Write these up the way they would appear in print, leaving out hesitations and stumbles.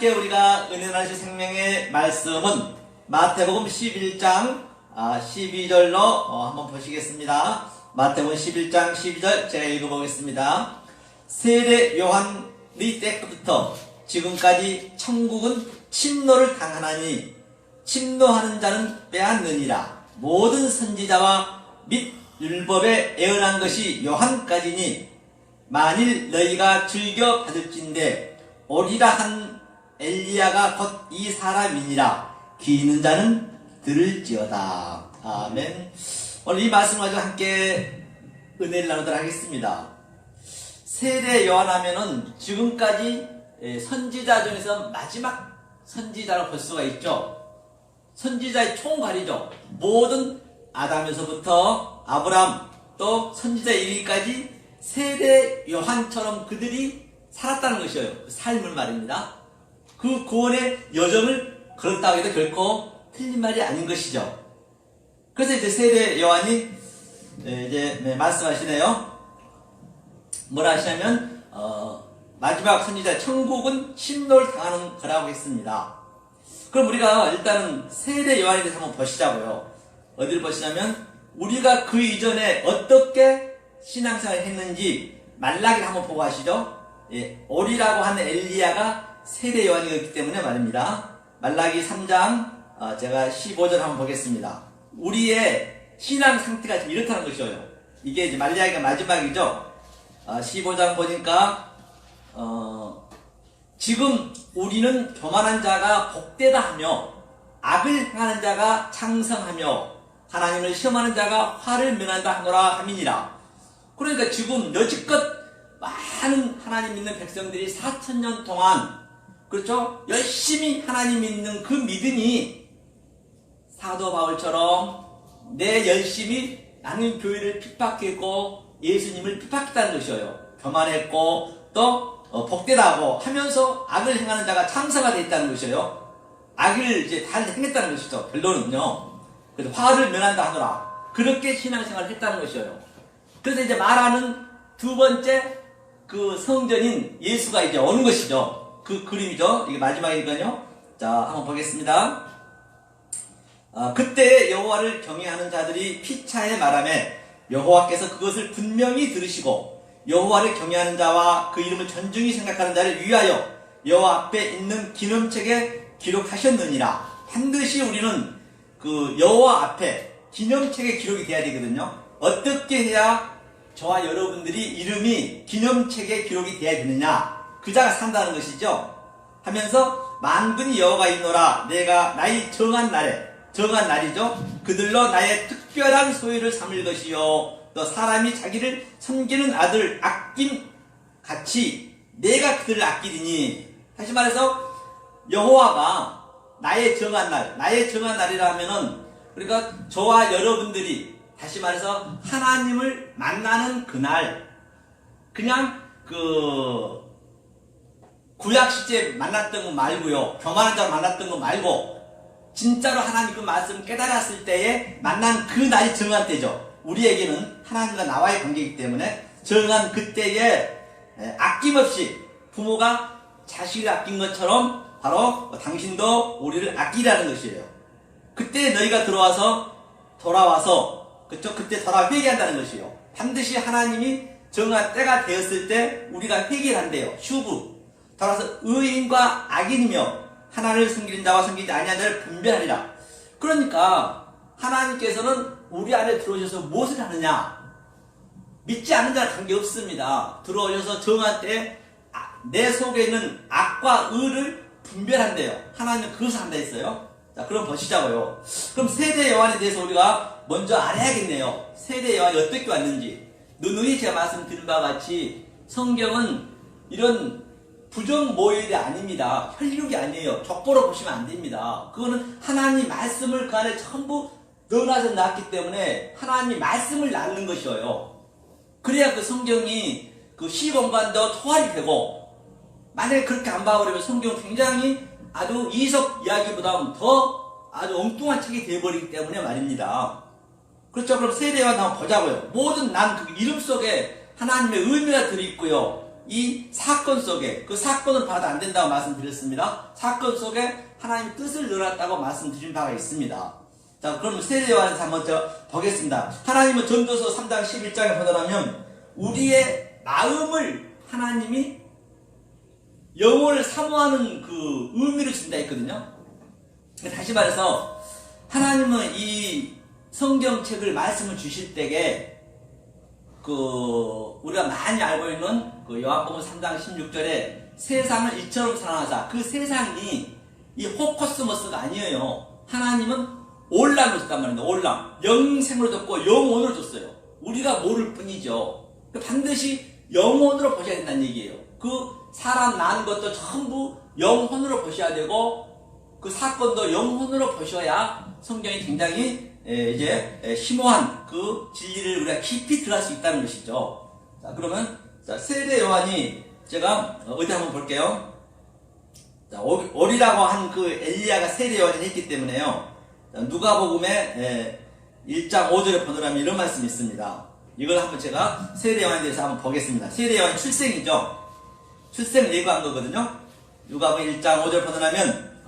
함께 우리가 은혜 나누실 생명의 말씀은 마태복음 11장 12절로 한번 보시겠습니다. 마태복음 11장 12절 제가 읽어보겠습니다. 세례 요한의 때부터 지금까지 천국은 침노를 당하나니 침노하는 자는 빼앗느니라. 모든 선지자와 및 율법에 애언한 것이 요한까지니 만일 너희가 즐겨 받을진대 오리라 한 엘리야가 곧 이 사람이니라. 귀 있는 자는 들을지어다. 아멘. 오늘 이 말씀 가지고 함께 은혜를 나누도록 하겠습니다. 세례 요한 하면은 지금까지 선지자 중에서 마지막 선지자로 볼 수가 있죠. 선지자의 총괄이죠. 모든 아담에서부터 아브람 또 선지자 이르기까지 세례 요한처럼 그들이 살았다는 것이에요. 삶을 말입니다. 그 구원의 여정을 걸었다고 해도 결코 틀린 말이 아닌 것이죠. 그래서 이제 세례 요한이 이제 말씀하시네요. 뭐라 하시냐면 마지막 선지자 천국은 침노를 당하는 거라고 했습니다. 그럼 우리가 일단은 세례 요한에 대해서 한번 보시자고요. 어디를 보시냐면 우리가 그 이전에 어떻게 신앙생활을 했는지 말라기를 한번 보고 하시죠. 오리라고 하는 엘리야가 세례 요한이었기 때문에 말입니다. 말라기 3장 제가 15절 한번 보겠습니다. 우리의 신앙 상태가 지금 이렇다는 것이에요. 이게 이제 말라기가 마지막이죠. 15장 보니까 지금 우리는 교만한 자가 복되다 하며 악을 행하는 자가 창성하며 하나님을 시험하는 자가 화를 면한다 하노라 함이니라. 그러니까 지금 여지껏 많은 하나님 믿는 백성들이 4,000년 동안 그렇죠? 열심히 하나님 믿는 그 믿음이 사도 바울처럼 내 열심히 나는 교회를 핍박했고 예수님을 핍박했다는 것이에요. 교만했고 또 복되다고 하면서 악을 행하는 자가 창사가 되어 있다는 것이에요. 악을 이제 다 행했다는 것이죠. 결론은요. 그래서 화를 면한다 하더라. 그렇게 신앙생활을 했다는 것이에요. 그래서 이제 말하는 두 번째 그 성전인 예수가 이제 오는 것이죠. 그 그림이죠. 이게 마지막이니까요. 자, 한번 보겠습니다. 그때 여호와를 경외하는 자들이 피차에 말하매 여호와께서 그것을 분명히 들으시고 여호와를 경외하는 자와 그 이름을 존중히 생각하는 자를 위하여 여호와 앞에 있는 기념책에 기록하셨느니라. 반드시 우리는 그 여호와 앞에 기념책에 기록이 돼야 되거든요. 어떻게 해야 저와 여러분들이 이름이 기념책에 기록이 돼야 되느냐? 그 자가 산다는 것이죠. 하면서 만군이 여호와가 있노라. 내가 나의 정한 날이죠. 그들로 나의 특별한 소유를 삼을 것이요. 또 사람이 자기를 섬기는 아들 아낌 같이 내가 그들을 아끼리니. 다시 말해서 여호와가 나의 정한 날이라 하면은 그러니까 저와 여러분들이 다시 말해서 하나님을 만나는 그날 그냥 그 구약 시대에 만났던 거 말고요. 교만한 자로 만났던 거 말고 진짜로 하나님 그 말씀을 깨달았을 때에 만난 그 날이 정한 때죠. 우리에게는 하나님과 나와의 관계이기 때문에 정한 그때에 아낌없이 부모가 자식을 아낀 것처럼 바로 당신도 우리를 아끼라는 것이에요. 그때 너희가 돌아와서 그쵸? 그때 돌아 회개한다는 것이요. 반드시 하나님이 정한 때가 되었을 때 우리가 회개를 한대요. 슈브. 따라서 의인과 악인이며 하나님을 섬기는 자와 섬기지 아니한 자를 분별하리라. 그러니까 하나님께서는 우리 안에 들어오셔서 무엇을 하느냐? 믿지 않는 자는 관계없습니다. 들어오셔서 정한 때 내 속에 있는 악과 의를 분별한대요. 하나님은 그것을 한다 했어요. 자, 그럼 보시자고요. 그럼 세례 요한에 대해서 우리가 먼저 알아야겠네요. 세례 요한이 어떻게 왔는지. 누누이 제가 말씀드린 바와 같이 성경은 이런 부정 모율이 아닙니다. 혈육이 아니에요. 족보로 보시면 안 됩니다. 그거는 하나님 말씀을 그 안에 전부 넣어놔서 낳았기 때문에 하나님 말씀을 낳는 것이에요. 그래야 그 성경이 그 시공간도 초월이 되고 만약에 그렇게 안 봐버리면 성경은 굉장히 아주 이석 이야기보다 더 아주 엉뚱한 책이 되어버리기 때문에 말입니다. 그렇죠. 그럼 세례 요한 한번 보자고요. 모든 난 그 이름 속에 하나님의 의미가 들어있고요. 이 사건 속에, 그 사건을 봐도 안 된다고 말씀드렸습니다. 사건 속에 하나님의 뜻을 넣어놨다고 말씀드린 바가 있습니다. 자, 그럼 세례 요한에서 한번 보겠습니다. 하나님은 전도서 3장 11장에 보더라면 우리의 마음을 하나님이 영혼을 사모하는 그 의미를 준다 했거든요. 다시 말해서 하나님은 이 성경책을 말씀을 주실 때에 우리가 많이 알고 있는 그 요한복음 3장 16절에 세상을 이처럼 사랑하사, 그 세상이 이 호코스모스가 아니에요. 하나님은 올람을 줬단 말입니다. 올람. 영생으로 줬고 영혼으로 줬어요. 우리가 모를 뿐이죠. 반드시 영혼으로 보셔야 된다는 얘기예요. 그 사람 낳은 것도 전부 영혼으로 보셔야 되고, 그 사건도 영혼으로 보셔야 성경이 굉장히 이제 심오한 그 진리를 우리가 깊이 들어갈 수 있다는 것이죠. 자, 그러면 세례 요한이 제가 어디 한번 볼게요. 자, 오리라고 한 그 엘리야가 세례 요한을 했기 때문에요. 누가복음의 1장 5절에 보느라면 이런 말씀이 있습니다. 이걸 한번 제가 세례 요한에 대해서 한번 보겠습니다. 세례 요한 출생이죠. 출생 예고한 거거든요. 누가복음 1장 5절 보느라면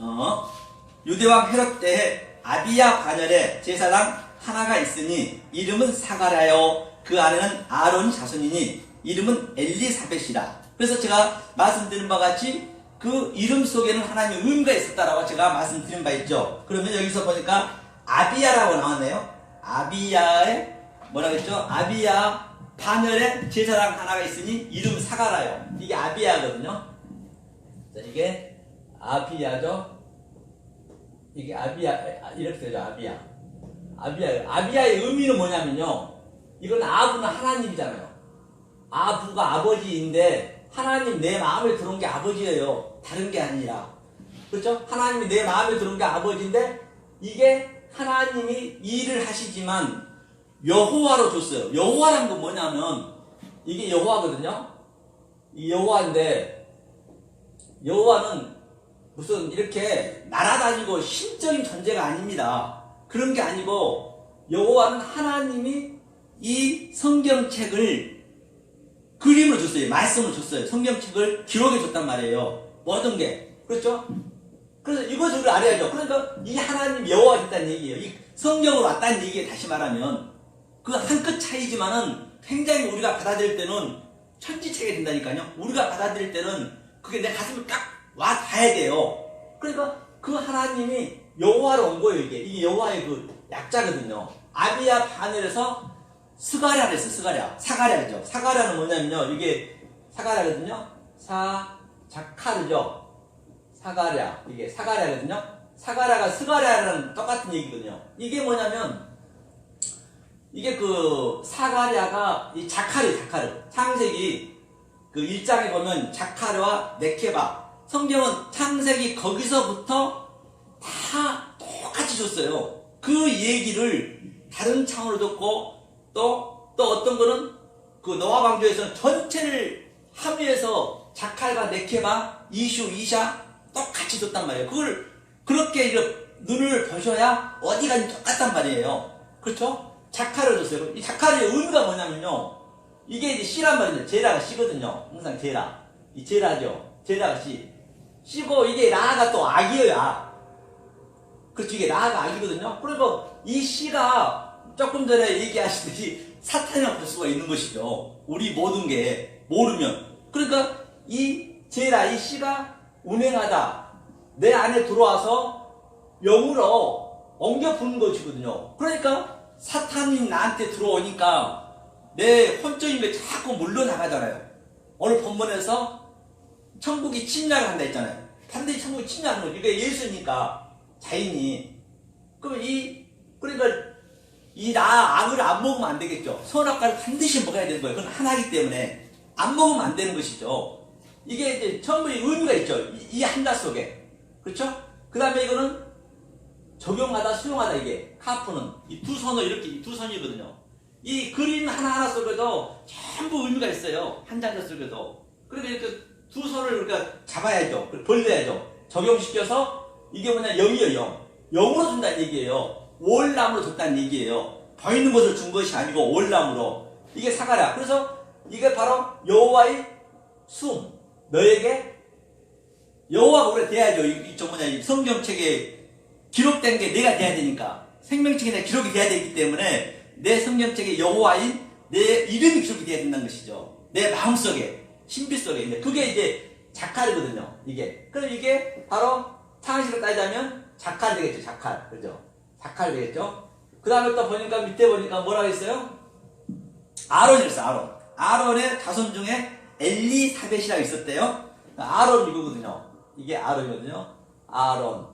유대왕 헤롯 때에 아비야 관열에 제사장 하나가 있으니 이름은 사가랴요, 그 아내는 아론 자손이니 이름은 엘리사벳이라. 그래서 제가 말씀드린 바와 같이 그 이름 속에는 하나님의 의미가 있었다라고 제가 말씀드린 바 있죠. 그러면 여기서 보니까 아비야라고 나왔네요. 아비야의 뭐라고 했죠? 아비야 반열에 제사장 하나가 있으니 이름 사가라요. 이게 아비야거든요. 자, 이게 아비야죠. 이게 아비야, 이렇게 되죠. 아비야. 아비야의 의미는 뭐냐면요, 이건 아부는 하나님이잖아요. 아부가 아버지인데 하나님 내 마음에 들어온 게 아버지예요. 다른 게 아니라. 그렇죠? 하나님이 내 마음에 들어온 게 아버지인데 이게 하나님이 일을 하시지만 여호와로 줬어요. 여호와란 건 뭐냐면 이게 여호와거든요. 이 여호와인데, 여호와는 무슨 이렇게 날아다니고 신적인 존재가 아닙니다. 그런 게 아니고 여호와는 하나님이 이 성경책을 그림으로 줬어요. 말씀을 줬어요. 성경책을 기록해 줬단 말이에요. 모든 게. 그렇죠? 그래서 이것을 우리가 알아야죠. 그러니까 이 하나님 여호와가 있다는 얘기예요. 이 성경으로 왔다는 얘기에 다시 말하면 그 한 끗 차이지만은 굉장히 우리가 받아들일 때는 천지책이 된다니까요. 우리가 받아들일 때는 그게 내 가슴에 딱 와 닿아야 돼요. 그러니까 그 하나님이 여호와로 온 거예요. 이게 여호와의 그 약자거든요. 아비야 바늘에서 스가랴를 했어요. 사가랴죠. 사가랴는 뭐냐면요, 이게 사가랴거든요. 자카르죠. 사가랴, 이게 사가랴거든요. 사가랴가 스가랴랑 똑같은 얘기거든요. 이게 뭐냐면 이게 그 사가랴가 이 자카르. 창세기 그 1장에 보면 자카르와 네케바, 성경은 창세기 거기서부터 다 똑같이 줬어요. 그 얘기를 다른 창으로 줬고, 또 어떤 거는 그 노아 방주에서는 전체를 함유해서 자칼과 네케바, 이샤 똑같이 줬단 말이에요. 그걸 그렇게 이렇게 눈을 보셔야 어디가 똑같단 말이에요. 그렇죠? 자칼을 줬어요. 이 자칼의 의미가 뭐냐면요, 이게 이제 씨란 말이죠. 제라가 씨거든요. 항상 제라. 이 제라죠. 제라가 씨. 씨고 이게 라가 또 악이에요. 악. 그렇죠. 이게 라가 악이거든요. 그리고 이 씨가 조금 전에 얘기하시듯이 사탄이라고 볼 수가 있는 것이죠. 우리 모든 게 모르면. 그러니까 이 제라, 이 씨가 운행하다 내 안에 들어와서 영으로 옮겨 부는 것이거든요. 그러니까 사탄이 나한테 들어오니까 내 혼적인 게 자꾸 물러나가잖아요. 오늘 본문에서 천국이 침략을 한다 했잖아요. 반드시 천국이 침략하는 거죠. 이게 예수니까 자인이. 그러면 그러니까 이 악을 안 먹으면 안 되겠죠. 선악과를 반드시 먹어야 되는 거예요. 그건 하나이기 때문에 안 먹으면 안 되는 것이죠. 이게 이제 전부 의미가 있죠. 이 한자 속에. 그렇죠? 그 다음에 이거는 적용하다, 수용하다, 이게. 카프는. 이 두 선을 이렇게, 이 두 선이거든요. 이 그림 하나하나 속에도 전부 의미가 있어요. 한 장자 속에도. 그러니까 이렇게 두 선을 우리가 잡아야죠. 벌려야죠. 적용시켜서 이게 뭐냐, 영이에요, 영. 영으로 준다는 얘기예요. 월남으로 줬다는 얘기예요. 보이는 것을 준 것이 아니고 월남으로. 이게 사가랴. 그래서 이게 바로 여호와의 숨. 너에게 여호와가 우리가 돼야죠. 이 성경책에 기록된 게 내가 돼야 되니까. 생명책에 내가 기록이 돼야 되기 때문에 내 성경책에 여호와인 내 이름이 기록이 돼야 된다는 것이죠. 내 마음속에, 신비 속에. 근데 그게 이제 자칼이거든요. 이게. 그럼 이게 바로 창세기로 따지자면 자칼 되겠죠. 자칼. 그죠? 자칼 되겠죠? 그 다음에 또 보니까 밑에 보니까 뭐라고 했어요? 아론이었어요. 아론. 아론의 자손 중에 엘리사벳이라고 있었대요. 아론 이거거든요. 이게 아론이거든요. 아론.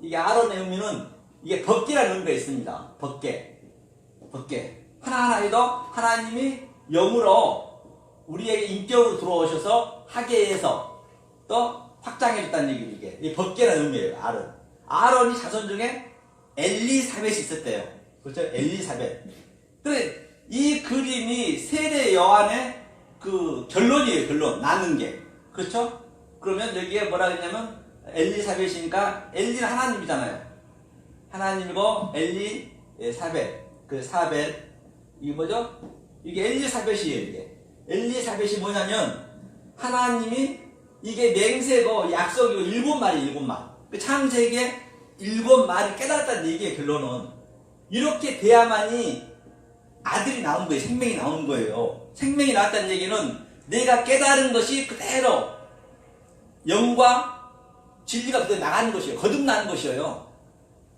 이게 아론의 의미는 이게 법계라는 의미가 있습니다. 법계. 법계. 하나하나에도 하나님이 영으로 우리에게 인격으로 들어오셔서 하계에서 또 확장해줬다는 얘기죠. 이게. 이 법계라는 의미예요. 아론. 아론이 자손 중에 엘리사벳이 있었대요. 그렇죠? 엘리사벳. 그래, 이 그림이 세례 요한의 그 결론이에요. 결론. 나는 게. 그렇죠? 그러면 여기에 뭐라 했냐면 엘리사벳이니까 엘리는 하나님이잖아요. 하나님이고 엘리사벳. 그 사벳. 이게 뭐죠? 이게 엘리사벳이에요. 이게. 엘리사벳이 뭐냐면 하나님이 이게 맹세고 약속이고 일곱 말이에요. 일곱 말. 그 창세기에 일곱 말을 깨달았다는 얘기의 결론은 이렇게 돼야만이 아들이 나온 거예요. 생명이 나오는 거예요. 생명이 나왔다는 얘기는 내가 깨달은 것이 그대로 영과 진리가 그대로 나가는 것이에요. 거듭나는 것이에요.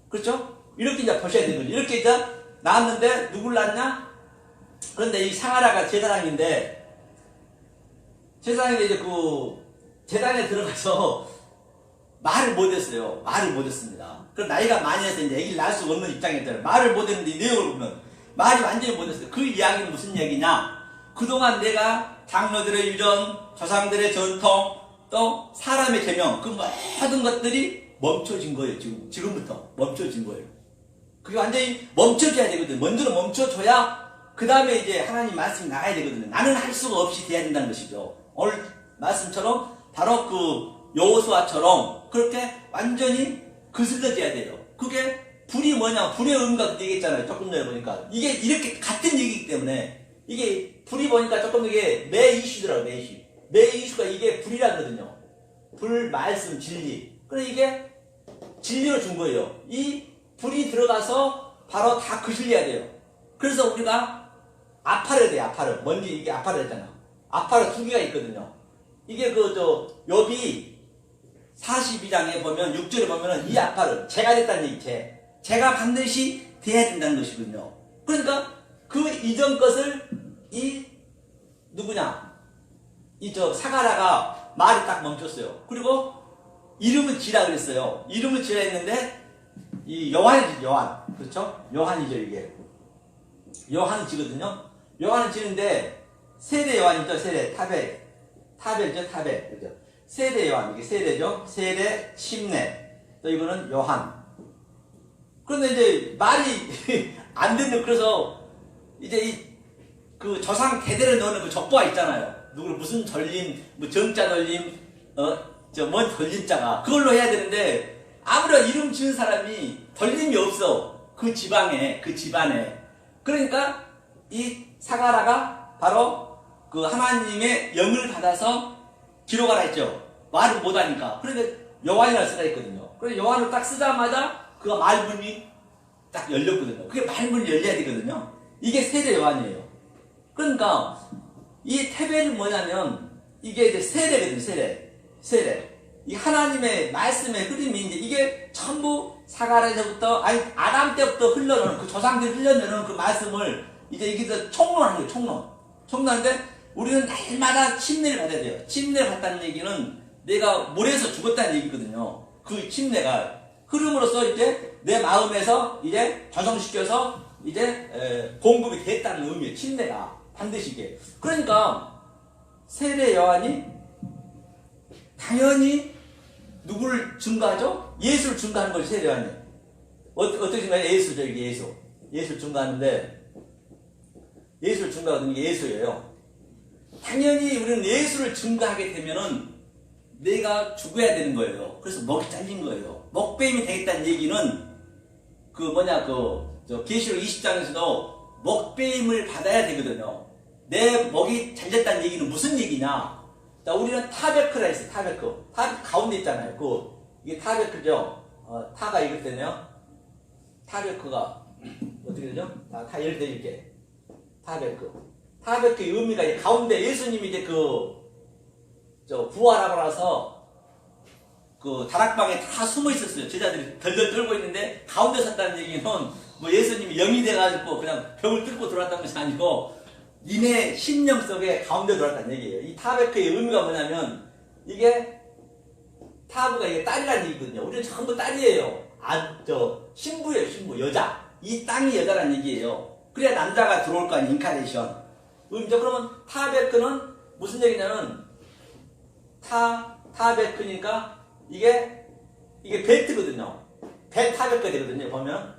그렇죠? 이렇게 이제 보셔야 되는 거죠. 이렇게 이제 나왔는데 누굴 낳았냐? 그런데 이 사가라가 제사장인데 제사장이 이제 그 제단에 들어가서 말을 못했어요. 말을 못했습니다. 그럼 나이가 많이 해서 이제 애기를 낳을 수 없는 입장이었잖아요. 말을 못했는데 이 내용을 보면 말이 완전히 못했어요. 그 이야기는 무슨 얘기냐? 그동안 내가 장로들의 유전, 조상들의 전통, 또 사람의 계명, 그 모든 것들이 멈춰진 거예요. 지금부터 멈춰진 거예요. 그게 완전히 멈춰줘야 되거든요. 먼저는 멈춰줘야 그 다음에 이제 하나님 말씀이 나가야 되거든요. 나는 할 수가 없이 돼야 된다는 것이죠. 오늘 말씀처럼 바로 그 여호수아처럼 그렇게 완전히 그슬러져야 돼요. 그게 불이 뭐냐? 불의 의미가 그때 얘기했잖아요. 조금 전에 보니까. 이게 이렇게 같은 얘기이기 때문에 이게 불이 보니까 조금 이게 매 이슈더라고요. 매 이슈. 매 이슈가 이게 불이라거든요. 불, 말씀, 진리. 그래 이게 진리를 준 거예요. 이 불이 들어가서 바로 다 그슬려야 돼요. 그래서 우리가 아파를 돼요. 아파를. 먼지 이게 아파를 했잖아. 아파를 두 개가 있거든요. 이게 욥이 42장에 보면 6절에 보면은 이 아파를 제가 됐다는 얘기. 제가 반드시 돼야 된다는 것이거든요. 그러니까 그 이전 것을 이 누구냐? 사가라가 말이 딱 멈췄어요. 그리고 이름을 지라 그랬어요. 이름을 지라 했는데 이 요한이죠. 요한. 그렇죠? 요한이죠. 이게. 요한을 지거든요. 요한을 지는데 세례 요한이죠. 세례. 타벨이죠. 타벨. 그죠? 세례 요한. 이게 세례죠. 세례, 침례. 또 이거는 요한. 그런데 이제 말이 안 듣는, 그래서 이제 그 조상 대대로 넣는 그 족보가 있잖아요. 누구를 무슨 전림, 뭐 정자 돌림, 뭔 돌림자가. 그걸로 해야 되는데 아무런 이름 지은 사람이 돌림이 없어. 그 지방에, 그 집안에. 그러니까 이 사가라가 바로 그 하나님의 영을 받아서 기록하라 했죠. 말을 못하니까. 그러니까 요한이라고 쓰라 했거든요. 그래서 요한을 딱 쓰자마자 그 말문이 딱 열렸거든요. 그게 말문이 열려야 되거든요. 이게 세례 요한이에요. 그러니까 이 테벨은 뭐냐면 이게 이제 세례거든요. 세례. 이 하나님의 말씀의 흐름이 이제 이게 전부 사가랴에서부터 아담 때부터 흘러내는 그 조상들이 흘러내는 그 말씀을 이제 이게 총론하는 거예요. 총론하는데 우리는 날마다 침례를 받아야 돼요. 침례를 받다는 얘기는 내가 물에서 죽었다는 얘기거든요. 그 침례가 흐름으로써 이제 내 마음에서 이제 조성시켜서 이제 공급이 됐다는 의미예요. 침례가 반드시 이게. 그러니까 세례 요한이 당연히 누구를 증거하죠? 예수를 증거하는 거죠. 세례 요한이. 어떻게 증거해요? 예수죠. 이게 예수. 예수를 증거하는데 예수를 증거하는 게 예수예요. 당연히 우리는 예수를 증거하게 되면은 내가 죽어야 되는 거예요. 그래서 목이 잘린 거예요. 목뱀이 되겠다는 얘기는 계시록 20장에서도 목뱀을 받아야 되거든요. 내 목이 잘렸다는 얘기는 무슨 얘기냐? 자, 우리는 타베크라 있어요. 타베크. 가운데 있잖아요. 이게 타베크죠. 타가 이걸 때네요. 타베크가 어떻게 되죠? 다 예를 들어 이렇게. 타베크. 타베크의 의미가 가운데 예수님이 이제 부활하고 나서 다락방에 다 숨어 있었어요. 제자들이 덜덜 떨고 있는데 가운데 섰다는 얘기는 뭐 예수님이 영이 돼가지고 그냥 벽을 뚫고 들어왔다는 것이 아니고 니네 심령 속에 가운데 들어왔다는 얘기예요. 이 타베크의 의미가 뭐냐면 이게 타브가 이게 딸이라는 얘기거든요. 우리는 전부 딸이에요. 신부예요, 신부. 여자. 이 땅이 여자라는 얘기예요. 그래야 남자가 들어올 거 아니에요. 인카네이션. 그러면 타베크는 무슨 얘기냐면 타베크니까 이게 벨트거든요. 타베크가 되거든요. 보면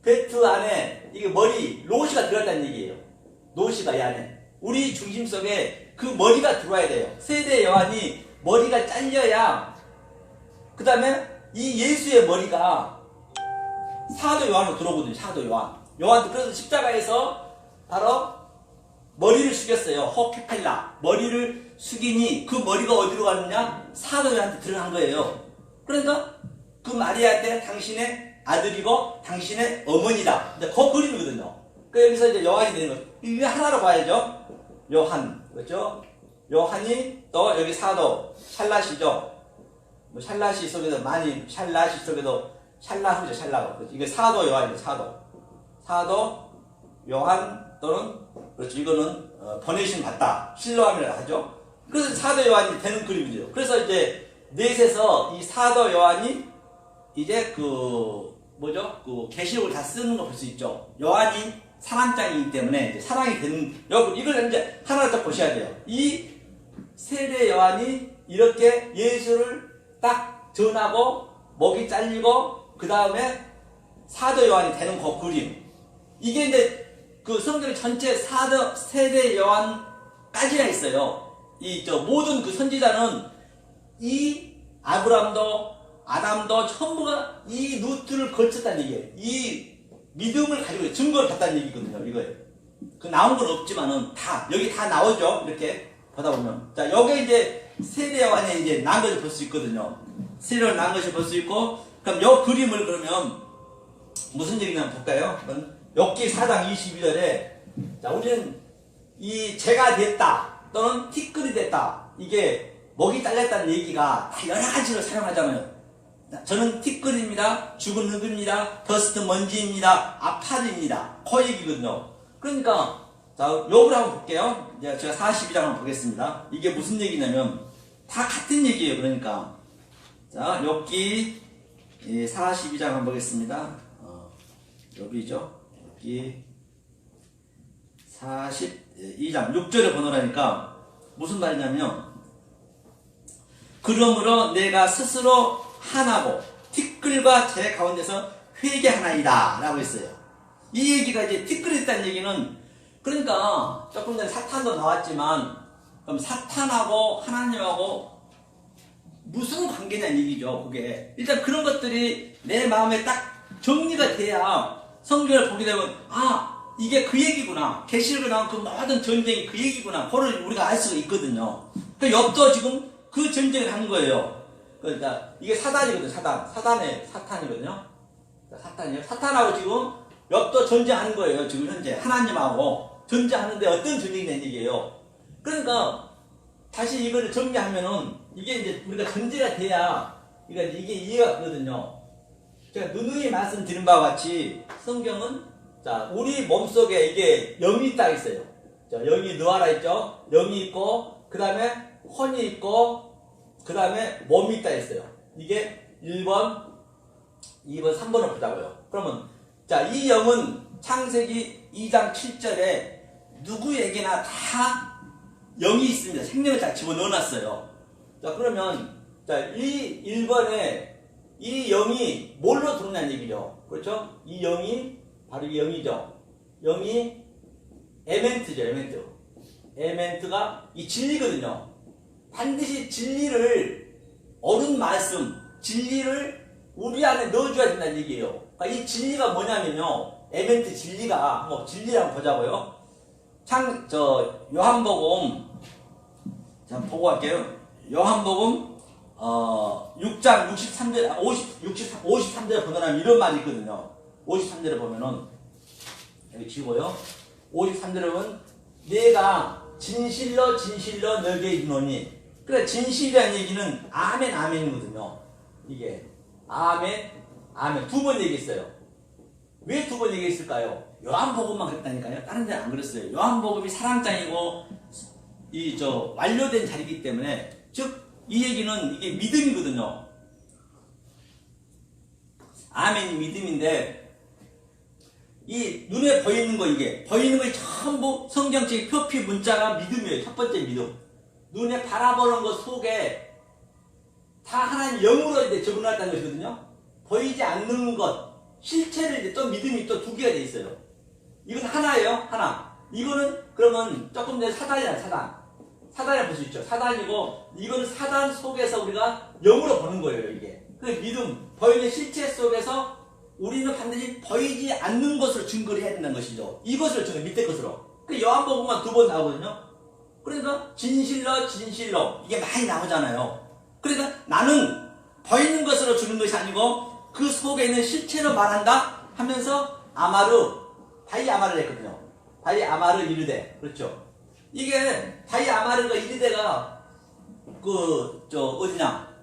벨트 안에 이게 머리 로시가 들어갔다는 얘기예요. 로시가 이 안에 우리 중심 속에 그 머리가 들어와야 돼요. 세례 요한이 머리가 잘려야 그 다음에 이 예수의 머리가 사도 요한으로 들어오거든요. 사도 요한도 그래서 십자가에서 바로 머리를 숙였어요. 호케펠라 머리를 숙이니 그 머리가 어디로 갔느냐? 사도 요한한테 들어간 거예요. 그러니까 그 마리아한테 당신의 아들이고 당신의 어머니다. 그 그림이거든요. 그러니까 여기서 이제 요한이 되는 거죠. 이게 하나로 봐야죠. 요한 그렇죠? 요한이 또 여기 사도 샬라시죠. 뭐 샬라시 속에도 많이 샬라시 속에도 샬라후죠. 샬라후. 이게 사도 요한이죠. 사도 요한 또는 그렇죠. 이거는 번외신 받다. 실로암이라고 하죠. 그래서 사도 요한이 되는 그림이죠. 그래서 이제 넷에서 이 사도 요한이 이제 계시록을 다 쓰는 거 볼 수 있죠. 요한이 사랑장이기 때문에 이제 사랑이 되는, 여러분 이걸 이제 하나를 딱 보셔야 돼요. 이 세례 요한이 이렇게 예수를 딱 전하고 목이 잘리고 그 다음에 사도 요한이 되는 그 그림. 이게 이제 성경 전체 세례 요한까지나 있어요. 모든 선지자는 이 아브람도 아담도 전부가 이 루트를 거쳤다는 얘기예요. 이 믿음을 가지고 증거를 받다는 얘기거든요. 이거예요. 나온 건 없지만은 여기 다 나오죠. 이렇게 보다 보면. 자, 여기 이제 세례 요한에 이제 난 것을 볼 수 있거든요. 세례를 난 것을 볼 수 있고, 그럼 요 그림을 그러면 무슨 얘기냐 볼까요? 욥기 4장 22절에 자, 우리는 이 죄가 됐다 또는 티끌이 됐다 이게 목이 잘렸다는 얘기가 다 여러 가지로 사용하잖아요. 저는 티끌입니다. 죽은 흙입니다. 더스트 먼지입니다. 아파리입니다. 그 얘기거든요. 그러니까 자, 욥을 한번 볼게요. 이제 제가 42장 한번 보겠습니다. 이게 무슨 얘기냐면 다 같은 얘기예요. 그러니까 자, 욥기 42장 한번 보겠습니다. 욥이죠. 욥기 42장 6절에 번호라니까 무슨 말이냐면 그러므로 내가 스스로 하나고 티끌과 제 가운데서 회개하나이다 라고 했어요. 이 얘기가 이제 티끌이 있다는 얘기는 그러니까 조금 전에 사탄도 나왔지만 그럼 사탄하고 하나님하고 무슨 관계냐는 얘기죠. 그게 일단 그런 것들이 내 마음에 딱 정리가 돼야 성경을 보게 되면 이게 그 얘기구나. 계시록에 나온 그 모든 전쟁이 그 얘기구나. 그걸 우리가 알 수가 있거든요. 그러니까 욥도 지금 그 전쟁을 한 거예요. 그러니까 이게 사단이거든요. 사탄이거든요. 사탄이에요. 사탄하고 지금 욥도 전쟁하는 거예요. 지금 현재 하나님하고 전쟁하는데 어떤 전쟁이냐는 얘기예요. 그러니까 다시 이걸 정리하면은 이게 이제 우리가 전제가 돼야 이게 이해가 되거든요. 제가 누누이 말씀드린 바와 같이 성경은 자, 우리 몸속에 이게 영이 있다 있어요. 자, 영이 느와라 있죠? 영이 있고, 그 다음에 혼이 있고, 그 다음에 몸이 있다 했어요. 이게 1번, 2번, 3번을 보자고요. 그러면 자, 이 영은 창세기 2장 7절에 누구에게나 다 영이 있습니다. 생명을 다 집어넣어놨어요. 자, 그러면 자, 이 1번에 이 영이 뭘로 들어오냐는 얘기죠. 그렇죠? 이 영이 바로 이 영이죠. 영이 에멘트죠. 에멘트가 이 진리거든요. 반드시 진리를 옳은 말씀, 진리를 우리 안에 넣어줘야 된다는 얘기예요. 그러니까 이 진리가 뭐냐면요. 에멘트 진리가 진리를 한번 보자고요. 요한복음 자, 보고 갈게요. 요한복음 6장 63절, 53절에 보면 이런 말이 있거든요. 53절에 보면은, 여기 지고요. 53절에 보면, 내가 진실로 진실로 너에게 이르노니. 그래, 진실이라는 얘기는 아멘, 아멘이거든요. 이게, 아멘, 아멘. 두 번 얘기했어요. 왜 두 번 얘기했을까요? 요한복음만 그랬다니까요. 다른 데는 안 그랬어요. 요한복음이 사랑장이고, 완료된 자리이기 때문에, 즉, 이 얘기는 이게 믿음이거든요. 아멘이 믿음인데, 이 눈에 보이는 거, 이게 보이는 거 전부 성경책의 표피 문자가 믿음이에요. 첫 번째 믿음. 눈에 바라보는 것 속에 다 하나님 영으로 이제 적응했다는 것이거든요. 보이지 않는 것, 실체를 이제 또 믿음이 또 두 개가 돼 있어요. 이건 하나예요, 하나. 이거는 그러면 조금 전에 사단이야, 사단. 사단이라 볼 수 있죠. 사단이고, 이거는 사단 속에서 우리가 영으로 보는 거예요, 이게. 그 믿음, 보이는 실체 속에서 우리는 반드시 보이지 않는 것으로 증거를 해야 된다는 것이죠. 이것을 증거, 밑에 것으로. 그 요한복음만 두 번 나오거든요. 그러니까 진실로 진실로 이게 많이 나오잖아요. 그러니까 나는 보이는 것으로 주는 것이 아니고 그 속에 있는 실체로 말한다 하면서 바이 아마르를 했거든요. 바이 아마르 이르되. 그렇죠. 이게 바이 아마르가 이르되가 어디냐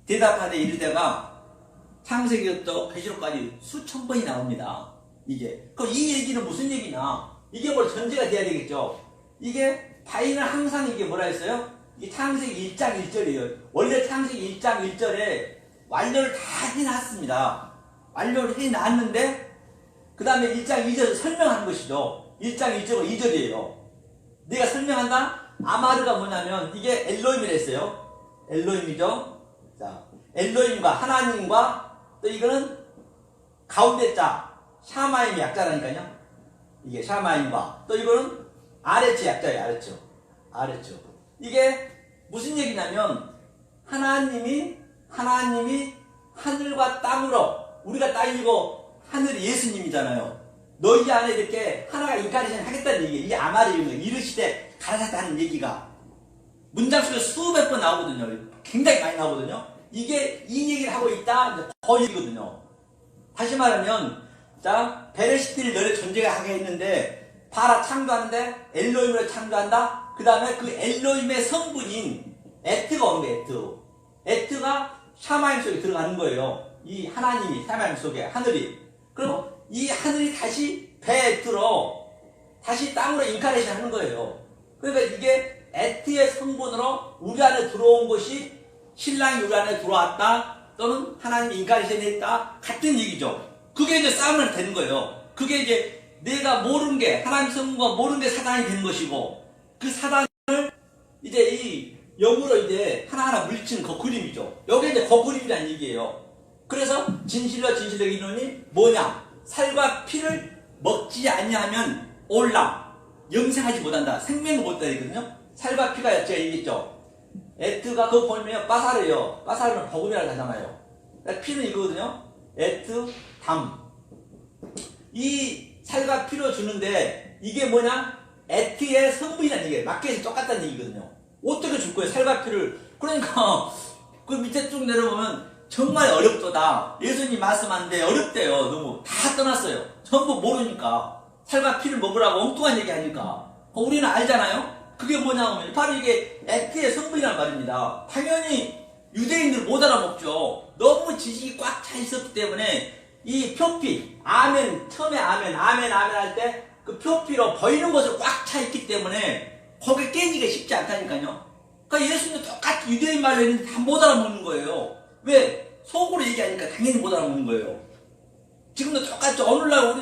대답하되 이르되가 창세기부터 계시록까지 수천 번이 나옵니다. 이게. 그럼 이 얘기는 무슨 얘기냐? 이게 뭘 전제가 돼야 되겠죠? 이게, 바이는 항상 이게 뭐라 했어요? 이게 창세기 1장 1절이에요. 원래 창세기 1장 1절에 완료를 다 해놨습니다. 완료를 해놨는데, 그 다음에 1장 2절에서 설명하는 것이죠. 1장 1절과 2절이에요. 내가 설명한다? 아마르가 뭐냐면, 이게 엘로힘이라 했어요. 엘로힘이죠. 자, 엘로힘과 하나님과 또 이거는 가운데 자, 샤마임이 약자라니까요. 이게 샤마임과 또 이거는 아레츠 약자예요. 아레츠. 이게 무슨 얘기냐면 하나님이 하늘과 땅으로 우리가 땅이고 하늘이 예수님이잖아요. 너희 안에 이렇게 하나가 인카리션 하겠다는 얘기. 이 아마르임을 이르시되 가라사다는 얘기가 문장 속에 수백 번 나오거든요. 굉장히 많이 나오거든요. 이게 이 얘기를 하고 있다 거짓이거든요. 다시 말하면 자 베레시티를 너네 존재가 하게 했는데 바라 창조하는데 엘로힘으로 창조한다. 그 다음에 그 엘로힘의 성분인 에트가 오는 거예요. 에트가 샤마임 속에 들어가는 거예요. 이 하나님이 샤마임 속에 하늘이. 그리고 이 하늘이 다시 베에트로 다시 땅으로 인카레이션 하는 거예요. 그러니까 이게 에트의 성분으로 우리 안에 들어온 것이 신랑이 우리 안에 들어왔다 또는 하나님이 인카레이션 했다 같은 얘기죠. 그게 이제 싸우면 되는 거예요. 그게 이제 내가 모르는 게 하나님 성분과 모르는 게 사단이 되는 것이고 그 사단을 이제 이 영으로 이제 하나하나 물리치는 그 그림이죠. 여기 이제 그 그림이라는 얘기예요. 그래서 진실로 이르노니 뭐냐? 살과 피를 먹지 아니하면 올라 영생하지 못한다. 생명을 못 다니거든요. 살과 피가 제가 얘기했죠. 에트가 그거 보면 빠사르예요. 빠사르는 복음이라고 하잖아요. 피는 이거거든요. 에트, 담. 이 살과 피로 주는데 이게 뭐냐? 에트의 성분이라는 얘기예요. 마켓이 똑같다는 얘기거든요. 어떻게 줄 거예요? 살과 피를. 그러니까 그 밑에 쭉 내려보면 정말 어렵도다. 예수님 말씀하는데 어렵대요. 너무 다 떠났어요. 전부 모르니까. 살과 피를 먹으라고 엉뚱한 얘기 하니까. 우리는 알잖아요. 그게 뭐냐면 바로 이게 에트의 성분이란 말입니다. 당연히 유대인들 못 알아먹죠. 너무 지식이 꽉 차 있었기 때문에 이 표피, 아멘, 처음에 아멘 할 때 그 표피로 보이는 것을 꽉 차 있기 때문에 거기에 깨지기가 쉽지 않다니까요. 그러니까 예수님도 똑같이 유대인 말로 했는데 다 못 알아먹는 거예요. 왜? 속으로 얘기하니까 당연히 못 알아먹는 거예요. 지금도 똑같죠. 오늘날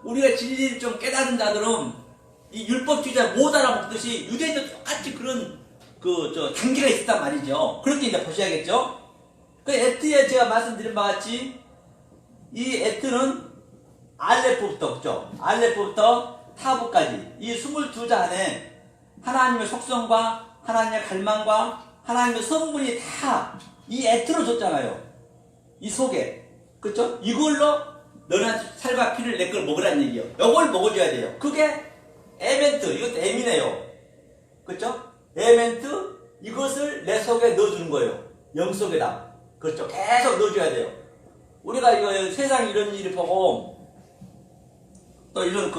우리가 진리를 좀 깨달은 자들은 이 율법주의자 못 알아먹듯이 유대인도 똑같이 그런 단계가 있었단 말이죠. 그렇게 이제 보셔야겠죠. 그 에트에 제가 말씀드린 바와 같이 이 에트는 알레프부터 그죠? 알레프부터 타브까지 이 22자 안에 하나님의 속성과 하나님의 갈망과 하나님의 성분이 다 이 에트로 줬잖아요. 이 속에. 그렇죠? 이걸로 너는 살과 피를 내 걸 먹으라는 얘기예요. 이걸 먹어줘야 돼요. 그게 에멘트, 이것도 M이네요. 그렇죠? 에멘트 이것을 내 속에 넣어주는 거예요. 영 속에다. 그렇죠. 계속 넣어줘야 돼요. 우리가 이거 세상 이런 일을 보고 또 이런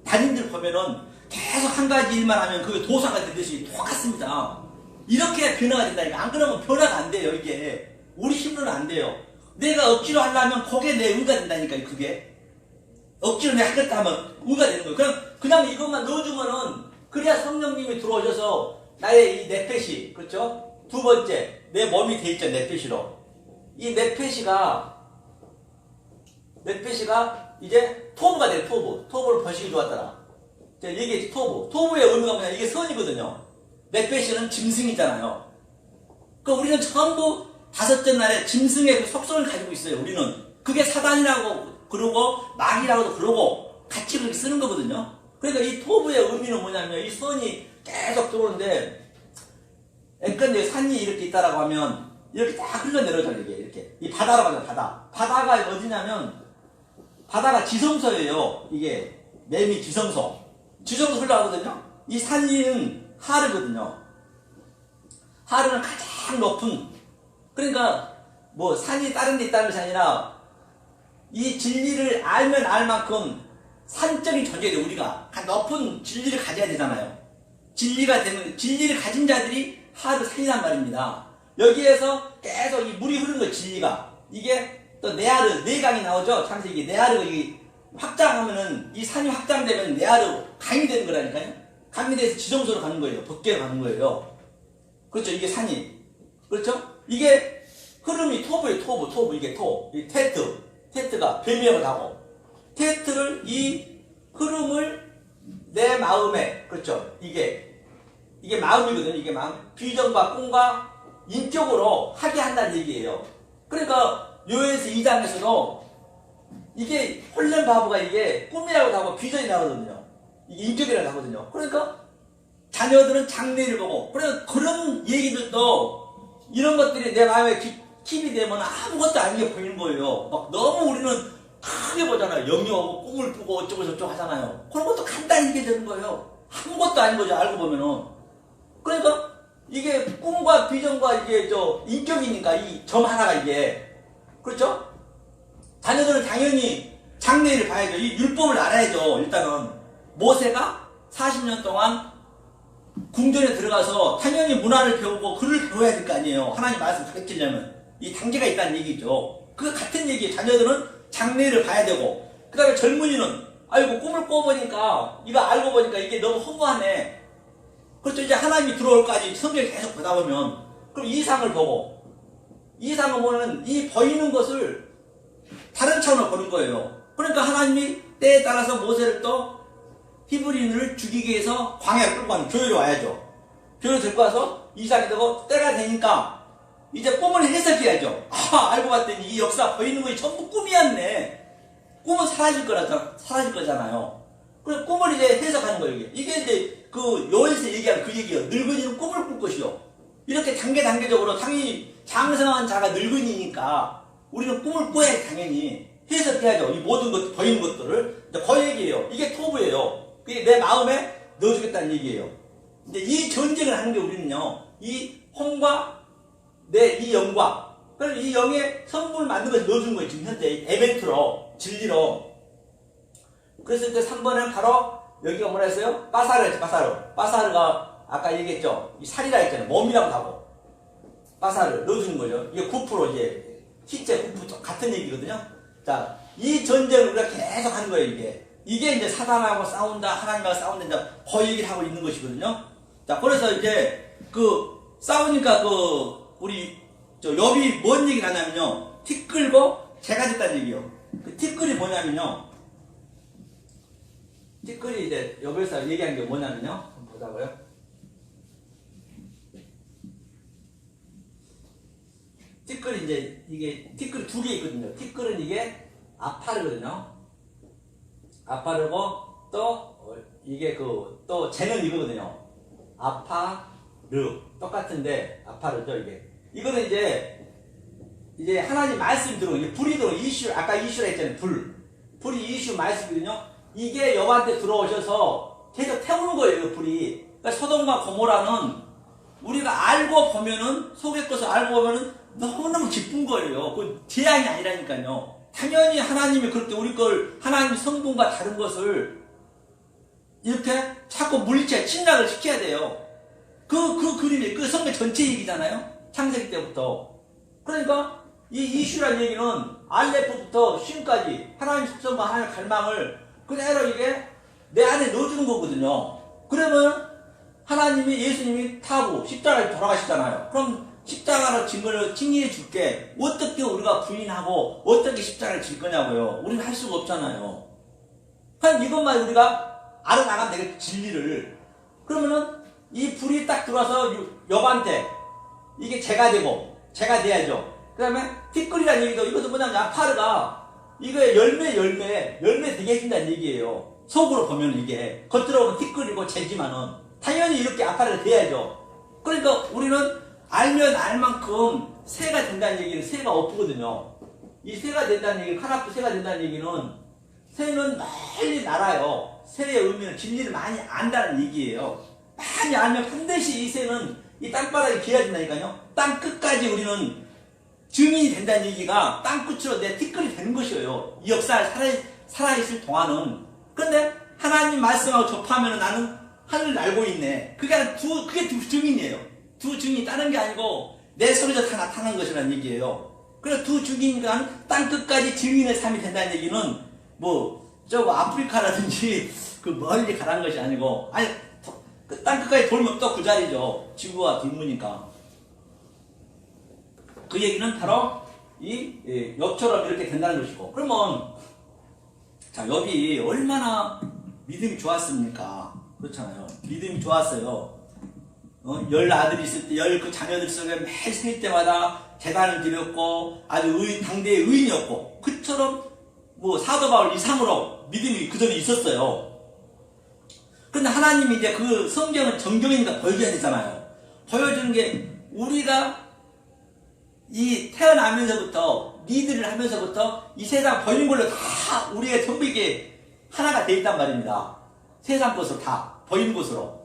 담임들 보면은 계속 한 가지 일만 하면 그게 도사가 되듯이 똑같습니다. 이렇게 변화가 된다니까. 안 그러면 변화가 안 돼요, 이게. 우리 힘으로는 안 돼요. 내가 억지로 하려면 그게 내 의가 된다니까요, 그게. 억지로 내가 하겠다 하면 의가 되는 거예요. 그냥 이것만 넣어주면은, 그래야 성령님이 들어오셔서 나의 이 네페시, 그렇죠? 두 번째, 내 몸이 돼 있죠, 네페시로. 이 네페시가 이제 토부가 돼요, 토부. 토부를 버시기 좋았더라. 이게 토부의 의미가 뭐냐, 이게 선이거든요. 네페시는 짐승이잖아요. 우리는 전부 다섯째 날에 짐승의 그 속성을 가지고 있어요, 우리는. 그게 사단이라고 그러고, 마귀라고도 그러고, 같이 그렇게 쓰는 거거든요. 그러니까 이 토부의 의미는 뭐냐면, 이 선이 계속 들어오는데, 그러니까 산이 이렇게 있다라고 하면, 이렇게 딱 흘러내려져요, 이렇게. 이 바다라고 하잖아요, 바다. 바다가 어디냐면, 바다가 지성소예요, 이게. 매미 지성소. 지성소 흘러가거든요. 이 산리는 하르거든요. 하르는 가장 높은, 그러니까 산이 다른 데 있다는 것이 아니라 이 진리를 알면 알 만큼 산적인 존재예요. 우리가 높은 진리를 가져야 되잖아요. 진리를 가진 자들이 하르 산이란 말입니다. 여기에서 계속 이 물이 흐르는 거예요. 진리가. 이게 또 네아르, 네강이 나오죠. 창세기. 네아르가 확장하면은, 이 산이 확장되면 네아르 강이 되는 거라니까요. 강이 돼서 지정소로 가는 거예요. 법계로 가는 거예요. 그렇죠. 이게 산이. 그렇죠? 이게 흐름이 토부예요. 토부. 이게 이 테트가 별명을 하고. 테트를, 이 흐름을 내 마음에, 그렇죠. 이게 마음이거든요. 이게 마음. 비전과 꿈과 인격으로 하게 한다는 얘기예요. 그러니까, 요에서 2장에서도 이게 홀렘 바보가 이게 꿈이라고 하고 비전이라고 하거든요. 이게 인격이라고 하거든요. 그러니까 자녀들은 장래를 보고, 그런 얘기들도 이런 것들이 내 마음에 킵이 되면 아무것도 아니게 보이는 거예요. 막 너무 우리는 크게 보잖아요. 영이 오고 꿈을 꾸고 어쩌고 저쩌고 하잖아요. 그런 것도 간단히 이게 되는 거예요. 아무것도 아닌 거죠. 알고 보면은. 그러니까 이게 꿈과 비전과 이게 인격이니까 이 점 하나가 이게. 그렇죠? 자녀들은 당연히 장래를 봐야죠. 이 율법을 알아야죠. 일단은 모세가 40년 동안 궁전에 들어가서 당연히 문화를 배우고 글을 배워야 될 거 아니에요. 하나님 말씀 가르치려면 이 단계가 있다는 얘기죠. 그 같은 얘기예요. 자녀들은 장래를 봐야 되고, 그 다음에 젊은이는 아이고 꿈을 꿔보니까 이거 알고 보니까 이게 너무 허무하네. 그렇죠. 이제 하나님이 들어올까지 성경을 계속 보다 보면 그럼 이상을 보고, 이상을 보면 이 보이는 것을 다른 차원으로 보는 거예요. 그러니까 하나님이 때에 따라서 모세를 또 히브리인을 죽이기 위해서 광야를 끌고 가는, 교회로 와야죠. 교회로 들고 와서 이삭이 되고 때가 되니까 이제 꿈을 해석해야죠. 알고 봤더니 이 역사 보이는 것이 전부 꿈이었네. 꿈은 사라질 거잖아요. 그래서 꿈을 이제 해석하는 거예요. 이게 이제 요에서 얘기한 그 얘기예요. 늙은이는 꿈을 꿀 것이요. 이렇게 단계적으로 당연히 장성한 자가 늙은이니까 우리는 꿈을 꿔야 당연히 해석해야죠. 이 모든 것, 보이는 것들을. 그 얘기예요. 이게 토부예요. 그게 내 마음에 넣어주겠다는 얘기예요. 이제 이 전쟁을 하는 게 우리는요, 이 혼과 이 영과, 그래서 이 영의 성분을 만든 것을 넣어주는 거예요. 지금 현재 에벤트로, 진리로. 그래서 이제 3번은 바로 여기가 뭐라 했어요? 빠사르 했죠, 빠사르. 빠사르가 아까 얘기했죠. 이 살이라 했잖아요. 몸이라고 하고. 빠사르 넣어주는 거죠. 이게 9% 이제, T째 9% 같은 얘기거든요. 자, 이 전쟁을 우리가 계속 하는 거예요, 이게. 이게 이제 사단하고 싸운다, 하나님하고 싸운다, 이제 그 얘기를 하고 있는 것이거든요. 자, 그래서 이제 싸우니까 우리 욥이 뭔 얘기를 하냐면요. 티끌고 재가 됐다는 얘기요. 티끌이 뭐냐면요. 티끌이 이제 욥에서 얘기한 게 뭐냐면요. 한번 보자고요. 티끌이 이제 이게 티끌이 두 개 있거든요. 티끌은 이게 아파르거든요. 아파르고 또 이게 또 쟤는 이거거든요. 아파르 똑같은데 아파르죠 이게. 이거는 이제 하나님 말씀 들어 불이 들어 이슈 아까 이슈라 했잖아요. 불이 이슈 말씀이거든요. 이게 욥한테 들어오셔서 계속 태우는 거예요. 불이 그러니까 소돔과 고모라는 우리가 알고 보면은, 속의 것을 알고 보면은 너무너무 기쁜 거예요. 그 재앙이 아니라니까요. 당연히 하나님이 그렇게 우리 걸, 하나님 성분과 다른 것을 이렇게 자꾸 물리치게 침략을 시켜야 돼요. 그 그림이, 그 성경 전체 얘기잖아요. 창세기 때부터. 그러니까 이 이슈란 얘기는 알레프부터 쉰까지 하나님 속성과 하나님 갈망을 그대로 이게 내 안에 넣어주는 거거든요. 그러면 하나님이, 예수님이 타고 십자가에 돌아가시잖아요. 그럼 십자가로 진 걸 칭의해 줄게. 어떻게 우리가 부인하고 어떻게 십자가를 질 거냐고요. 우리는 할 수가 없잖아요. 그냥 이것만 우리가 알아나가면 되겠죠. 진리를. 그러면은 이 불이 딱 들어와서 욥한테 이게 죄가 되고, 죄가 돼야죠. 그 다음에 티끌이라는 얘기도, 이것도 뭐냐면 야파르가 이거에 열매 되겠습니다는 얘기예요. 속으로 보면 이게 겉으로 보면 티끌이고 죄지만은 당연히 이렇게 야파르가 돼야죠. 그러니까 우리는 알면 알 만큼 새가 된다는 얘기는 새가 없거든요. 이 새가 된다는 얘기는, 카라프 새가 된다는 얘기는 새는 멀리 날아요. 새의 의미는 진리를 많이 안다는 얘기예요. 많이 알면 반드시 이 새는 이 땅바닥에 기어진다니까요. 땅 끝까지 우리는 증인이 된다는 얘기가 땅 끝으로 내 티끌이 되는 것이에요. 이 역사에 살아있을 동안은. 그런데 하나님 말씀하고 접하면 나는 하늘을 날고 있네. 그게 두 증인이에요. 두 증인이 다른 게 아니고 내 속에서 다 나타난 것이라는 얘기예요. 그래서 두 증인이니까 땅 끝까지 증인의 삶이 된다는 얘기는 저거 아프리카라든지 그 멀리 가라는 것이 아니고, 아니, 그 땅 끝까지 돌면 또 그 자리죠. 지구가 둥으니까. 그 얘기는 바로 이 욥처럼 이렇게 된다는 것이고. 그러면 자, 욥이 얼마나 믿음이 좋았습니까? 그렇잖아요. 믿음이 좋았어요. 10 아들이 있을 때, 10 그 자녀들 속에 매일 생일 때마다 제단을 드렸고, 아주 당대의 의인이었고, 그처럼 사도 바울 이상으로 믿음이 그전에 있었어요. 그런데 하나님이 이제 그 성경은 정경이니까 보여줘야 되잖아요. 보여주는 게, 우리가 이 태어나면서부터, 리드를 하면서부터 이 세상 버린 걸로 다 우리의 전부 이게 하나가 돼 있단 말입니다. 세상 것으로 다, 버린 것으로.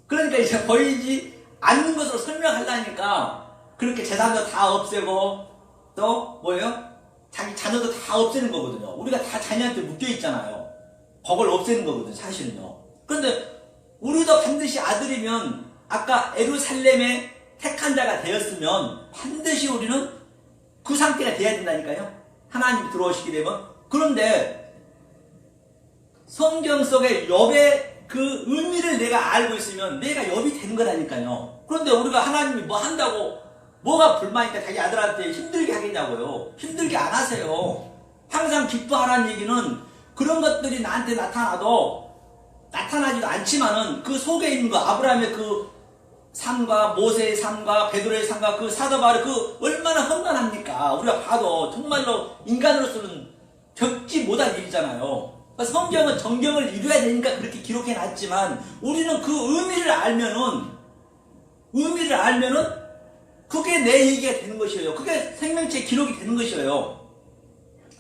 그러니까 이제 보이지 않는 것으로 설명하려니까 그렇게 재산도 다 없애고, 또 자기 자녀도 다 없애는 거거든요. 우리가 다 자녀한테 묶여있잖아요. 그걸 없애는 거거든요, 사실은요. 그런데 우리도 반드시 아들이면, 아까 예루살렘의 택한 자가 되었으면 반드시 우리는 그 상태가 돼야 된다니까요. 하나님이 들어오시게 되면. 그런데 성경 속에 욥의 그 의미를 내가 알고 있으면 내가 욥이 되는 거라니까요. 그런데 우리가 하나님이 뭐 한다고, 뭐가 불만이니까 자기 아들한테 힘들게 하겠냐고요. 힘들게 안 하세요. 항상 기뻐하라는 얘기는, 그런 것들이 나한테 나타나지도 않지만은 그 속에 있는 거, 아브라함의 그 삶과 모세의 삶과 베드로의 삶과 그 사도 바울의 그 얼마나 험난합니까? 우리가 봐도 정말로 인간으로서는 겪지 못할 일이잖아요. 성경은 정경을 이루어야 되니까 그렇게 기록해 놨지만, 우리는 그 의미를 알면은 그게 내 얘기가 되는 것이에요. 그게 생명체의 기록이 되는 것이에요.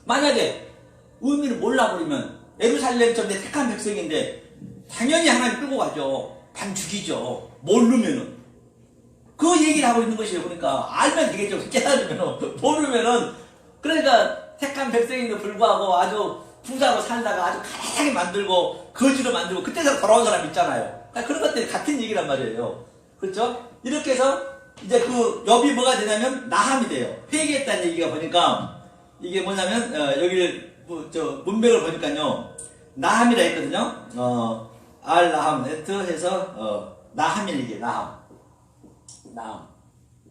만약에 의미를 몰라버리면, 예루살렘처럼 내 택한 백성인데 당연히 하나님 끌고 가죠. 반 죽이죠. 모르면은. 그 얘기를 하고 있는 것이에요. 그러니까 알면 되겠죠. 깨달으면은. 모르면은, 그러니까 택한 백성인데 불구하고 아주 부자로 살다가 아주 가난하게 만들고 거지로 만들고 그때서 돌아온 사람 있잖아요. 그러니까 그런 것들이 같은 얘기란 말이에요. 그렇죠? 이렇게 해서 이제 그 욥이 뭐가 되냐면 나함이 돼요. 회개했다는 얘기가 보니까 이게 뭐냐면 여기를 문맥을 보니까요, 나함이라 했거든요. 알나함 네트 해서 나함이 얘기해.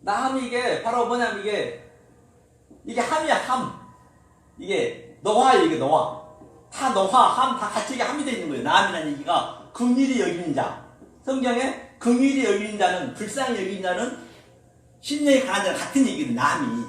나함이 이게 바로 뭐냐면 이게 함이야. 함. 이게 노화예요. 이게 노화. 다 노화, 함 다 같이 이게 함이 되어 있는 거예요. 나함이라는 얘기가 긍휼히 여기는 자. 성경에 긍휼히 여기는 자는, 불쌍히 여기는 자는 심령이 강한 자랑 같은 얘기거든요. 나함이.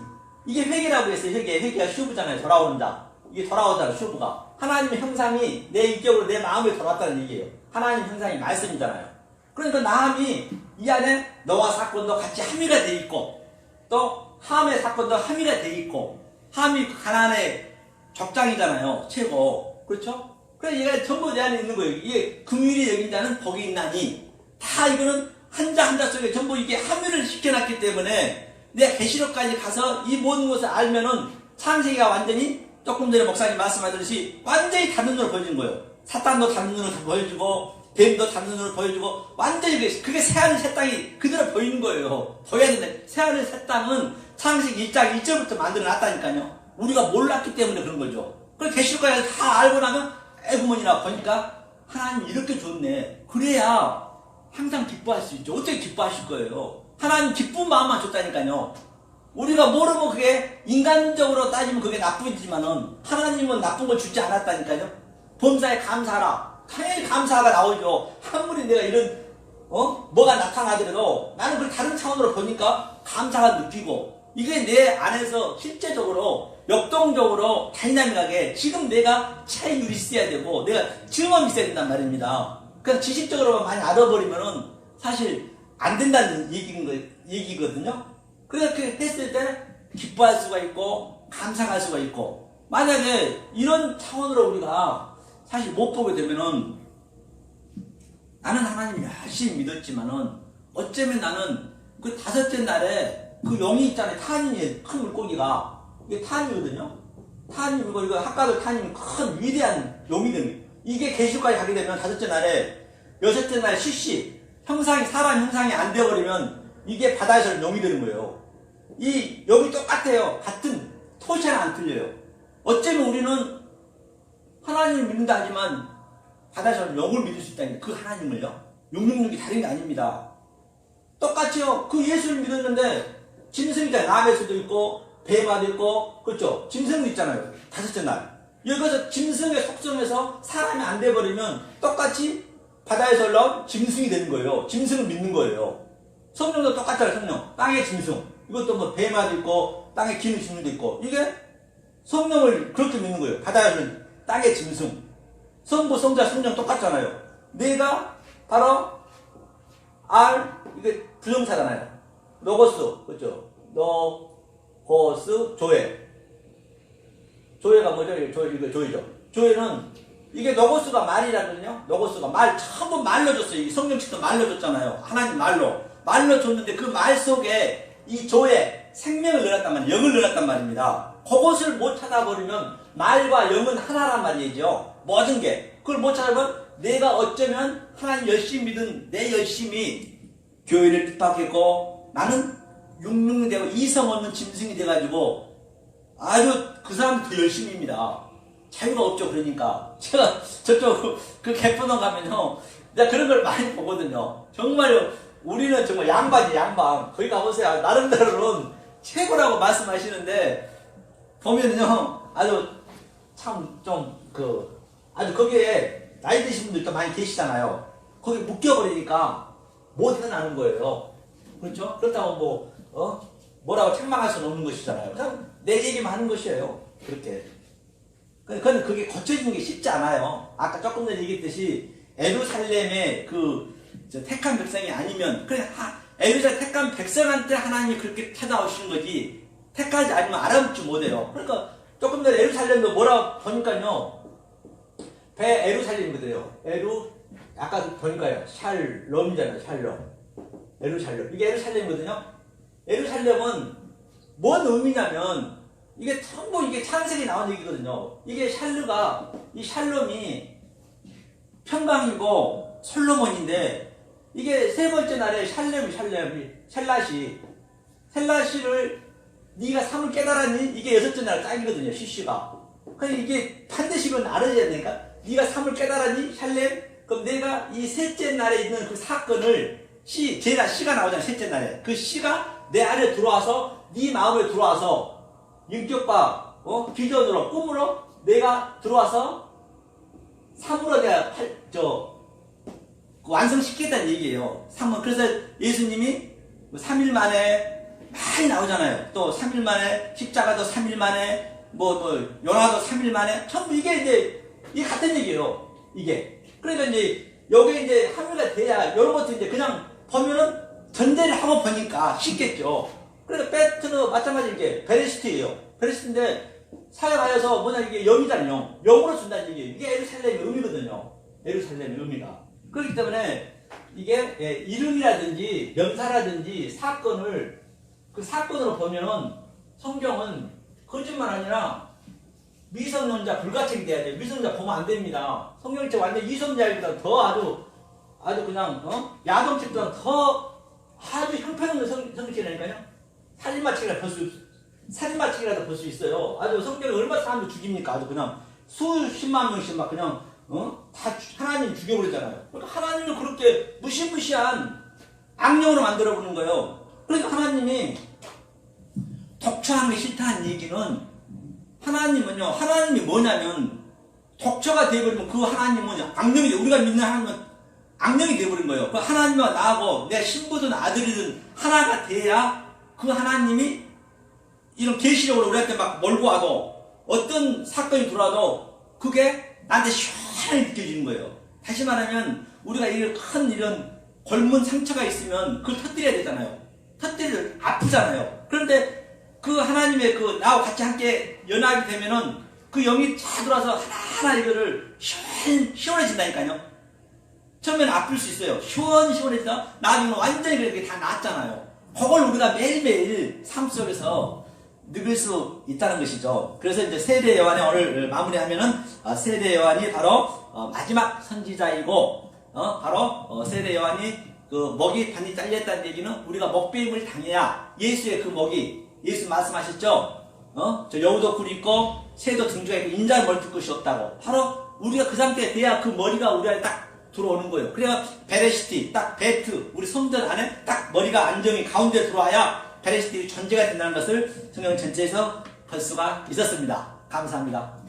이게 회개라고 했어요. 회개가 슈브잖아요. 돌아오는 자. 이게 돌아오잖아요. 슈브가. 하나님의 형상이 내 인격으로 내 마음에 돌아왔다는 얘기예요. 하나님 형상이 말씀이잖아요. 그러니까 나함이 이 안에 너와 사건도 같이 함의가 돼 있고, 또 함의 사건도 함의가 돼 있고, 함이 가난의 적장이잖아요. 최고. 그렇죠? 그래서 얘가 전부 내 안에 있는 거예요. 이게 긍휼히 여긴 자는 복이 있나니, 다 이거는 한자 한자 속에 전부 이게 함유를 시켜놨기 때문에 내가 계시록까지 가서 이 모든 것을 알면은 창세기가 완전히 조금 전에 목사님 말씀하셨듯이 완전히 다른 눈으로 보여진 거예요. 사탄도 다른 눈으로 보여주고 뱀도 다른 눈으로 보여주고 완전히 그게 새하늘 새 땅이 그대로 보이는 거예요. 보여야 되는데 새하늘 새 땅은 창세기 1장 1절부터 만들어 놨다니까요. 우리가 몰랐기 때문에 그런 거죠. 그래서 계시록까지 다 알고 나면 에구먼이나 보니까 하나님 이렇게 좋네. 그래야 항상 기뻐할 수 있죠. 어떻게 기뻐하실 거예요? 하나님 기쁜 마음만 줬다니까요. 우리가 모르면 그게 인간적으로 따지면 그게 나쁘지만은 하나님은 나쁜 걸 주지 않았다니까요. 범사에 감사하라. 당연히 감사가 나오죠. 아무리 내가 이런 뭐가 나타나더라도 나는 그걸 다른 차원으로 보니까 감사가 느끼고 이게 내 안에서 실제적으로 역동적으로 다이나믹하게 지금 내가 차이율이 있어야 되고 내가 증험이 있어야 된단 말입니다. 그냥 지식적으로만 많이 알아버리면은 사실 안 된다는 얘기거든요. 그렇게 했을 때 기뻐할 수가 있고 감사할 수가 있고 만약에 이런 차원으로 우리가 사실 못 보게 되면은 나는 하나님 열심히 믿었지만은 어쩌면 나는 그 다섯째 날에 그 용이 있잖아요. 타님이 큰 물고기가 이게 타님이거든요. 타님이고 이거 학가들 타님이 큰 위대한 용이 됩니다. 이게 계시록까지 가게 되면 다섯째 날에 여섯째 날 시시 형상이 사람 형상이 안 되어버리면 이게 바다에서 용이 되는 거예요. 이 용이 똑같아요. 같은 토시는 안 틀려요. 어쩌면 우리는 하나님을 믿는다 하지만 바다에서는 용을 믿을 수 있다는 그 하나님을요. 666이 다른 게 아닙니다. 똑같이요. 그 예수를 믿었는데 짐승이잖아요. 나베스도 있고 베마도 있고 그렇죠. 짐승도 있잖아요. 다섯째 날. 여기서 짐승의 속성에서 사람이 안 돼버리면 똑같이 바다에서 올라온 짐승이 되는 거예요. 짐승을 믿는 거예요. 성령도 똑같잖아요. 성령. 땅의 짐승. 이것도 뭐 베마도 있고 땅에 기는 짐승도 있고 이게 성령을 그렇게 믿는 거예요. 바다에서는 땅의 짐승. 성부, 성자, 성령 똑같잖아요. 내가 바로 이게 부정사잖아요. 로고스, 그렇죠? 로고스, 조회. 조회가 뭐죠? 이거 조회죠. 조회는 이게 로고스가 말이라거든요. 로고스가 말 전부 말로 줬어요. 이 성령책도 말로 줬잖아요. 하나님 말로 줬는데 그 말 속에 이 조회 생명을 넣었단 말이에요. 영을 넣었단 말입니다. 그것을 못 찾아버리면 말과 영은 하나란 말이죠. 모든 게. 그걸 못 찾아보면 내가 어쩌면 하나님 열심히 믿은 내 열심이 교회를 핍박했고 나는 666 되고 이성 없는 짐승이 돼가지고 아주 그 사람이 더 열심히입니다. 자유가 없죠. 그러니까 제가 저쪽 그 개포동 가면요 내가 그런 걸 많이 보거든요. 정말요. 우리는 정말 양반이 양반. 거기 가보세요. 나름대로는 최고라고 말씀하시는데 보면요 아주 참 좀 아주 거기에 나이 드신 분들도 많이 계시잖아요. 거기 묶여버리니까 못 해나는 거예요. 그렇죠? 그렇다고 뭐라고 책망할 수는 없는 것이잖아요. 그냥 내 얘기만 하는 것이에요. 그렇게. 그건 그게 고쳐지는 게 쉽지 않아요. 아까 조금 전에 얘기했듯이 에루살렘의 택한 백성이 아니면 그래 에루살렘 택한 백성한테 하나님이 그렇게 찾아오시는 거지 택하지 아니면 알아먹지 못해요. 그러니까 조금 전에 에루살렘도 뭐라고 보니까요. 에루살렘이거든요. 아까 보니까요. 샬롬이잖아요. 샬롬. 에루살렘. 이게 에루살렘이거든요. 에루살렘은 뭔 의미냐면 이게 전부 이게 창세기 나온 얘기거든요. 이게 이 샬롬이 평강이고 솔로몬인데 이게 세 번째 날에 셀라시를 네가 삼을 깨달았니? 이게 여섯째 날 짝이거든요. 시시가. 그러니까 이게 반드시 이건 알아야 되니까 네가 삼을 깨달았니? 샬렘? 그럼 내가 이 셋째 날에 있는 그 사건을 제가 시가 나오잖아요. 셋째 날에. 그 시가 내 안에 들어와서 네 마음에 들어와서 인격과 비전으로 꿈으로 내가 들어와서 삼으로 내가 완성시키겠다는 얘기예요. 그래서 예수님이 3일 만에 많이 나오잖아요. 또 3일 만에 십자가도 3일 만에 요나도 3일 만에 전부 이게 같은 얘기예요. 이게. 그러니까 여기 합류가 돼야 이런 것도 그냥 보면은 전제를 하고 보니까 쉽겠죠. 그러니까 베트는 마찬가지 이게 베레시트예요. 베레시트인데 사역하여서 이게 영이잖아요. 영으로 준다는 얘기예요. 이게 에루살렘의 의미거든요. 에루살렘의 의미가. 그렇기 때문에 이게 이름이라든지 명사라든지 사건을 그 사건으로 보면은 성경은 거짓말 아니라 미성년자 불가책이 돼야 돼요. 미성년자 보면 안 됩니다. 성경이 완전 이성자보다 더 아주 그냥 야동책보다 더 아주 형편없는 성경이라니까요. 살인마책이라도 볼 수 있어요. 아주 성경이 얼마나 사람들 죽입니까? 아주 그냥 수십만 명씩 막 그냥 다 하나님 죽여버리잖아요. 그러니까 하나님을 그렇게 무시무시한 악령으로 만들어버리는 거예요. 그러니까 하나님이 독처하는 게 싫다는 얘기는 하나님이 뭐냐면 독처가 되어버리면 그 하나님은 악령이 돼. 우리가 믿는 하나님은 악령이 되어버린 거예요. 그 하나님과 나하고 내 신부든 아들이든 하나가 돼야 그 하나님이 이런 계시력으로 우리한테 막 몰고 와도 어떤 사건이 들어와도 그게 나한테 시원하게 느껴지는 거예요. 다시 말하면 우리가 이런 골문 상처가 있으면 그걸 터뜨려야 되잖아요. 터뜨리면 아프잖아요. 그런데 그 하나님의 나와 같이 함께 연합이 되면은 그 영이 쫙 들어와서 하나하나 이거를 시원해진다니까요. 처음에는 아플 수 있어요. 시원해지다 나중에 완전히 그렇게 다 낫잖아요. 그걸 우리가 매일매일 삶 속에서 느낄 수 있다는 것이죠. 그래서 이제 세례 요한의 오늘 마무리하면은 세례 요한이 바로 마지막 선지자이고 바로 세례 요한이 그 목이 반이 잘렸다는 얘기는 우리가 목베임을 당해야 예수의 그 목이 예수 말씀하셨죠. 저 여우도 굴 있고 새도 등주가 있고 인자는 머리 들 것이 없다고. 바로 우리가 그 상태에 돼야 그 머리가 우리 안에 딱 들어오는 거예요. 그래야 베레시티 딱 베트 우리 성전 안에 딱 머리가 안정이 가운데 들어와야 베레시티 전제가 된다는 것을 성경 전체에서 볼 수가 있었습니다. 감사합니다.